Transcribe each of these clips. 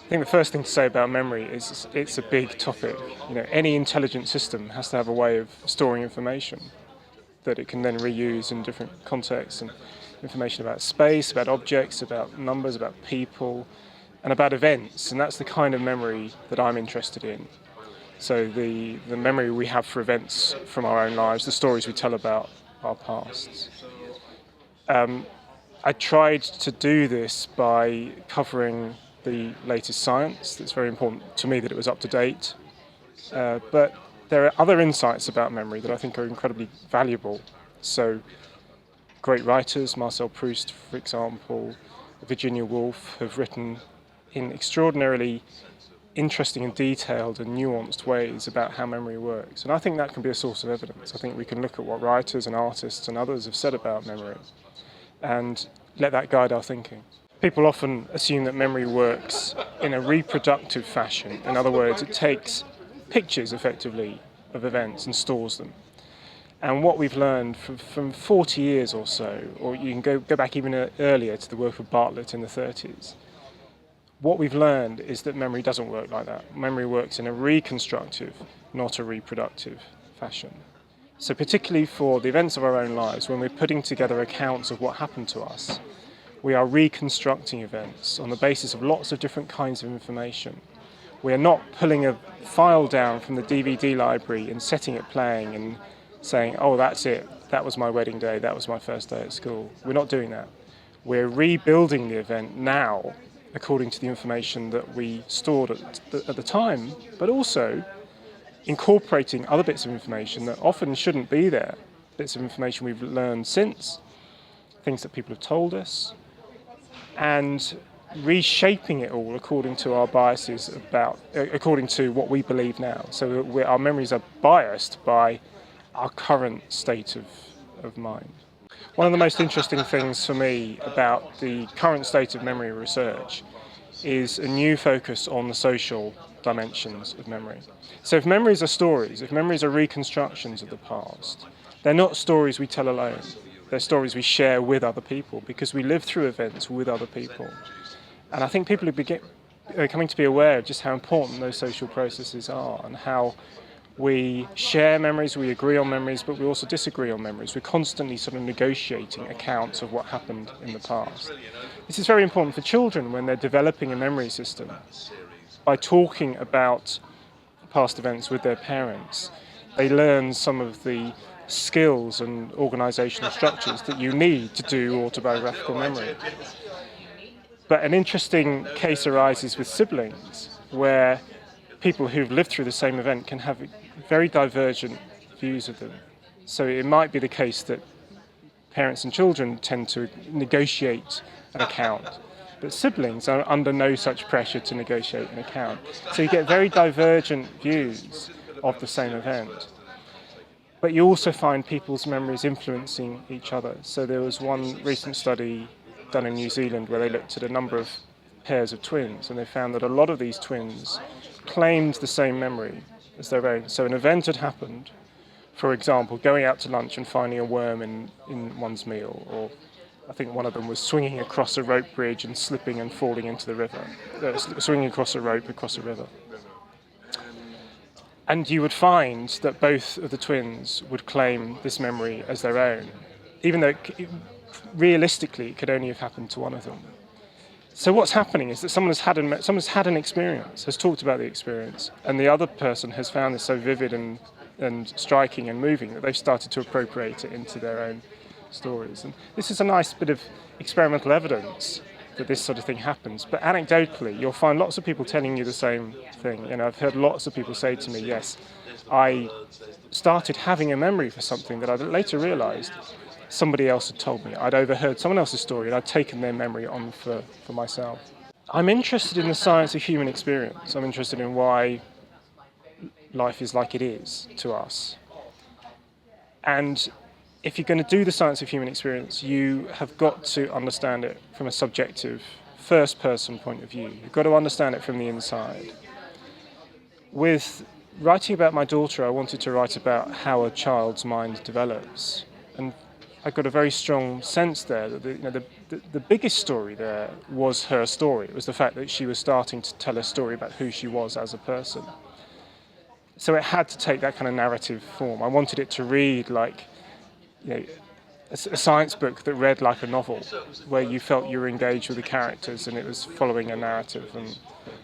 I think the first thing to say about memory is it's a big topic. Any intelligent system has to have a way of storing information that it can then reuse in different contexts, and information about space, about objects, about numbers, about people, and about events. And that's the kind of memory that I'm interested in. So the memory we have for events from our own lives, the stories we tell about our pasts. I tried to do this by covering the latest science. It's very important to me that it was up to date. But there are other insights about memory that I think are incredibly valuable. So great writers, Marcel Proust, for example, Virginia Woolf, have written in extraordinarily interesting and detailed and nuanced ways about how memory works. And I think that can be a source of evidence. I think we can look at what writers and artists and others have said about memory and let that guide our thinking. People often assume that memory works in a reproductive fashion. In other words, it takes pictures, effectively, of events and stores them. And what we've learned from 40 years or so, or you can go back even earlier to the work of Bartlett in the 30s, what we've learned is that memory doesn't work like that. Memory works in a reconstructive, not a reproductive fashion. So particularly for the events of our own lives, when we're putting together accounts of what happened to us, we are reconstructing events on the basis of lots of different kinds of information. We are not pulling a file down from the DVD library and setting it playing and saying, oh, that's it, that was my wedding day, that was my first day at school. We're not doing that. We're rebuilding the event now according to the information that we stored at the time, but also incorporating other bits of information that often shouldn't be there, bits of information we've learned since, things that people have told us, and reshaping it all according to our biases according to what we believe now. So our memories are biased by our current state of mind. One of the most interesting things for me about the current state of memory research is a new focus on the social dimensions of memory. So if memories are stories, if memories are reconstructions of the past, they're not stories we tell alone. They're stories we share with other people because we live through events with other people. And I think people are coming to be aware of just how important those social processes are and how we share memories, we agree on memories, but we also disagree on memories. We're constantly sort of negotiating accounts of what happened in the past. This is very important for children when they're developing a memory system. By talking about past events with their parents, they learn some of the skills and organisational structures that you need to do autobiographical memory. But an interesting case arises with siblings, where people who've lived through the same event can have very divergent views of them. So it might be the case that parents and children tend to negotiate an account, but siblings are under no such pressure to negotiate an account. So you get very divergent views of the same event. But you also find people's memories influencing each other. So there was one recent study done in New Zealand where they looked at a number of pairs of twins, and they found that a lot of these twins claimed the same memory as their own. So an event had happened, for example, going out to lunch and finding a worm in one's meal, or I think one of them was swinging across a rope bridge and slipping and falling into the river, swinging across a rope across a river. And you would find that both of the twins would claim this memory as their own, even though realistically it could only have happened to one of them. So what's happening is that someone's had an experience, has talked about the experience, and the other person has found this so vivid and striking and moving that they've started to appropriate it into their own stories. And this is a nice bit of experimental evidence that this sort of thing happens. But anecdotally, you'll find lots of people telling you the same thing. I've heard lots of people say to me, yes, I started having a memory for something that I later realised somebody else had told me. I'd overheard someone else's story and I'd taken their memory on for myself. I'm interested in the science of human experience. I'm interested in why life is like it is to us. And if you're going to do the science of human experience, you have got to understand it from a subjective, first-person point of view. You've got to understand it from the inside. With writing about my daughter, I wanted to write about how a child's mind develops. And I got a very strong sense there that the biggest story there was her story. It was the fact that she was starting to tell a story about who she was as a person. So it had to take that kind of narrative form. I wanted it to read like, a science book that read like a novel, where you felt you were engaged with the characters and it was following a narrative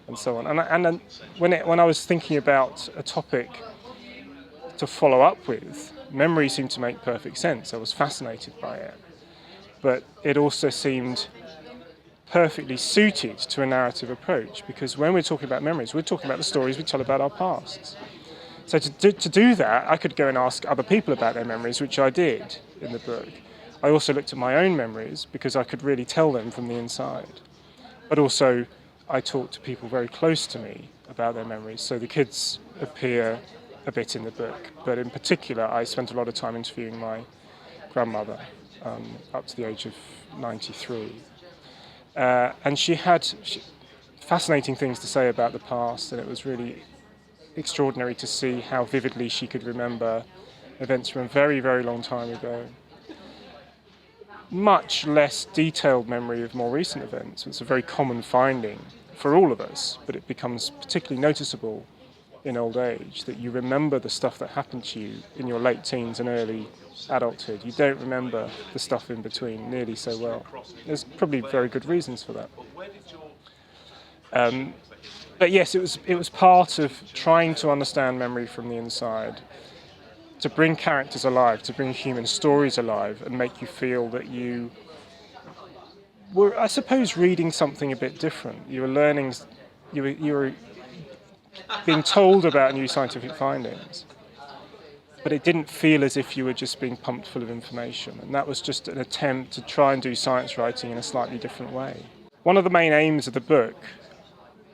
and so on. And then when I was thinking about a topic to follow up with, memory seemed to make perfect sense. I was fascinated by it. But it also seemed perfectly suited to a narrative approach, because when we're talking about memories, we're talking about the stories we tell about our pasts. So to do that, I could go and ask other people about their memories, which I did in the book. I also looked at my own memories because I could really tell them from the inside. But also, I talked to people very close to me about their memories. So the kids appear a bit in the book, but in particular, I spent a lot of time interviewing my grandmother up to the age of 93. And she had fascinating things to say about the past, and it was really extraordinary to see how vividly she could remember events from a very, very long time ago. Much less detailed memory of more recent events. It's a very common finding for all of us, but it becomes particularly noticeable in old age that you remember the stuff that happened to you in your late teens and early adulthood. You don't remember the stuff in between nearly so well. There's probably very good reasons for that. But yes, it was part of trying to understand memory from the inside, to bring characters alive, to bring human stories alive, and make you feel that you were, I suppose, reading something a bit different. You were learning, you were being told about new scientific findings, but it didn't feel as if you were just being pumped full of information. And that was just an attempt to try and do science writing in a slightly different way. One of the main aims of the book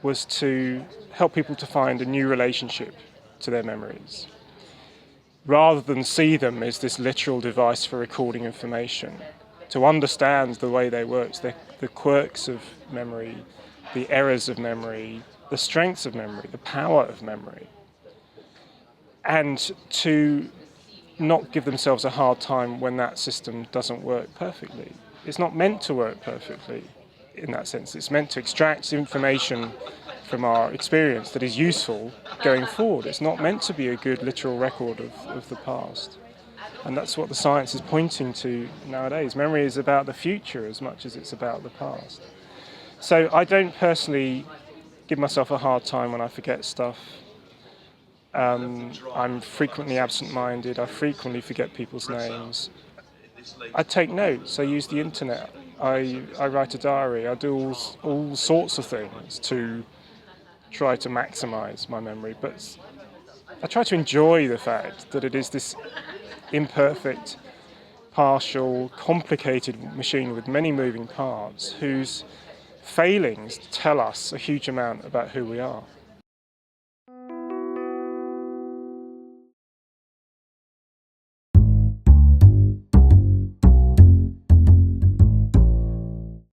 was to help people to find a new relationship to their memories, rather than see them as this literal device for recording information, to understand the way they work, the quirks of memory, the errors of memory, the strengths of memory, the power of memory, and to not give themselves a hard time when that system doesn't work perfectly. It's not meant to work perfectly in that sense. It's meant to extract information from our experience that is useful going forward. It's not meant to be a good literal record of the past. And that's what the science is pointing to nowadays. Memory is about the future as much as it's about the past. So I don't personally give myself a hard time when I forget stuff. I'm frequently absent-minded. I frequently forget people's names. I take notes. I use the internet. I write a diary. I do all sorts of things to try to maximize my memory. But I try to enjoy the fact that it is this imperfect, partial, complicated machine with many moving parts whose failings tell us a huge amount about who we are.